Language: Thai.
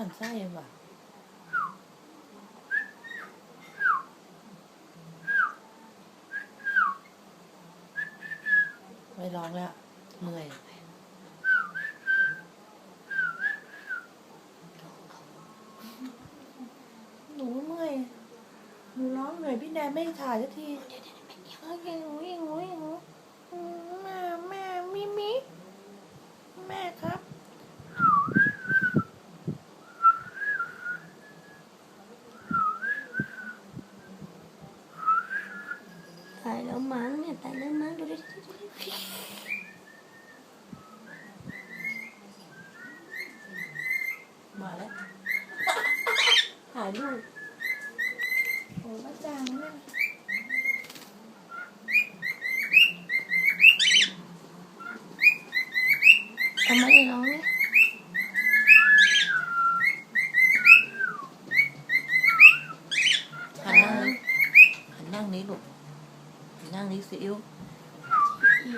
มันไส้ว่ะไม่ร้องแล้วเมื่อยหนูเมื่อยหนูร้องเหนื่อยพี่แนนไม่ถ่ายสักทีโอเคหนูแม่มิแม่ครับตายแล้วมั้งเนี่ยตายแล้วมั้งดูดิมาแล้ว ถ่ายรูป โอ้ป้าจางเนี่ยทำไมร้องเนี่ยหันนั่งนี้ลูกหันนั่งนี้สิอิ๊ว อี